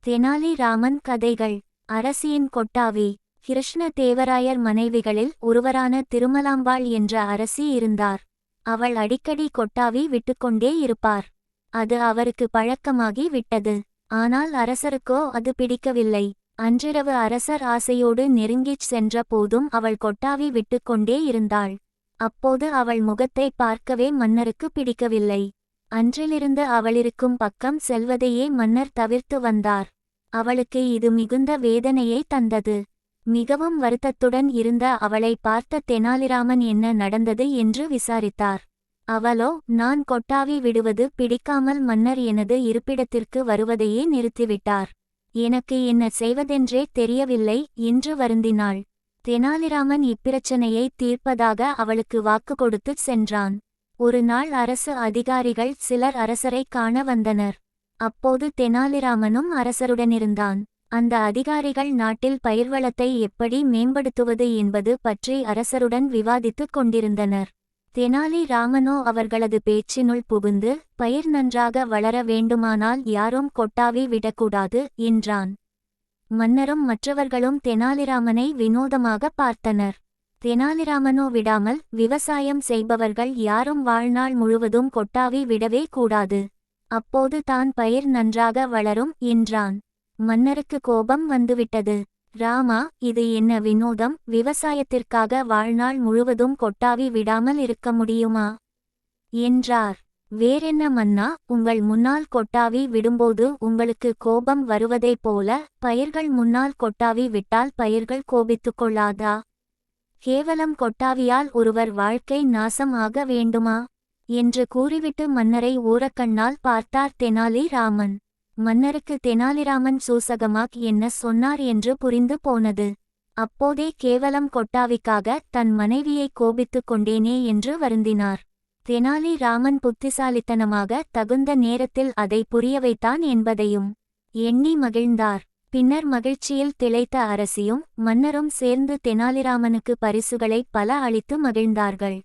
தெனாலி ராமன் கதைகள். அரசியின் கொட்டாவி. கிருஷ்ண தேவராயர் மனைவிகளில் ஒருவரான திருமலாம்பாள் என்ற அரசி இருந்தார். அவள் அடிக்கடி கொட்டாவி விட்டுக்கொண்டே இருப்பார். அது அவருக்கு பழக்கமாகி விட்டது. ஆனால் அரசருக்கோ அது பிடிக்கவில்லை. அன்றிரவு அரசர் ஆசையோடு நெருங்கிச் சென்ற போதும் அவள் கொட்டாவி விட்டுக்கொண்டே இருந்தாள். அப்போது அவள் முகத்தை பார்க்கவே மன்னருக்கு பிடிக்கவில்லை. அன்றிலிருந்து அவளிருக்கும் பக்கம் செல்வதையே மன்னர் தவிர்த்து வந்தார். அவளுக்கு இது மிகுந்த வேதனையை தந்தது. மிகவும் வருத்தத்துடன் இருந்த அவளை பார்த்த தெனாலிராமன் என்ன நடந்தது என்று விசாரித்தார். அவளோ, நான் கொட்டாவி விடுவது பிடிக்காமல் மன்னர் எனது இருப்பிடத்திற்கு வருவதையே நிறுத்திவிட்டார். எனக்கு என்ன செய்வதென்றே தெரியவில்லை என்று வருந்தினாள். தெனாலிராமன் இப்பிரச்சனையை தீர்ப்பதாக அவளுக்கு வாக்கு கொடுத்துச் சென்றான். ஒரு நாள் அரசு அதிகாரிகள் சிலர் அரசரை காண வந்தனர். அப்போது தெனாலிராமனும் அரசருடனிருந்தான். அந்த அதிகாரிகள் நாட்டில் பயிர்வளத்தை எப்படி மேம்படுத்துவது என்பது பற்றி அரசருடன் விவாதித்துக் கொண்டிருந்தனர். தெனாலி ராமனோ அவர்களது பேச்சினுள் புகுந்து, பயிர் நன்றாக வளர வேண்டுமானால் யாரும் கொட்டாவி விடக்கூடாது என்றான். மன்னரும் மற்றவர்களும் தெனாலிராமனை வினோதமாக பார்த்தனர். தெனாலிராமனோ விடாமல், விவசாயம் செய்பவர்கள் யாரும் வாழ்நாள் முழுவதும் கொட்டாவி விடவே கூடாது. அப்போது தான் பயிர் நன்றாக வளரும் என்றான். மன்னருக்கு கோபம் வந்துவிட்டது. ராமா, இது என்ன வினோதம்? விவசாயத்திற்காக வாழ்நாள் முழுவதும் கொட்டாவி விடாமல் இருக்க முடியுமா என்றார். வேறென்ன மன்னா, உங்கள் முன்னால் கொட்டாவி விடும்போது உங்களுக்கு கோபம் வருவதைப் போல பயிர்கள் முன்னால் கொட்டாவி விட்டால் பயிர்கள் கோபித்துக்கொள்ளாதா? கேவலம் கொட்டாவியால் ஒருவர் வாழ்க்கை நாசம் ஆக வேண்டுமா என்று கூறிவிட்டு மன்னரை ஓரக்கண்ணால் பார்த்தார் தெனாலி ராமன். மன்னருக்கு தெனாலிராமன் சூசகமாக் என்ன சொன்னார் என்று புரிந்து போனது. அப்போதே கேவலம் கொட்டாவிக்காக தன் மனைவியை கோபித்துக் கொண்டேனே என்று வருந்தினார். தெனாலி ராமன் புத்திசாலித்தனமாக தகுந்த நேரத்தில் அதை புரியவைத்தான் என்பதையும் எண்ணி மகிழ்ந்தார். பின்னர் மகிழ்ச்சியில் திளைத்த அரசியும் மன்னரும் சேர்ந்து தெனாலிராமனுக்கு பரிசுகளை பல அளித்து மகிழ்ந்தார்கள்.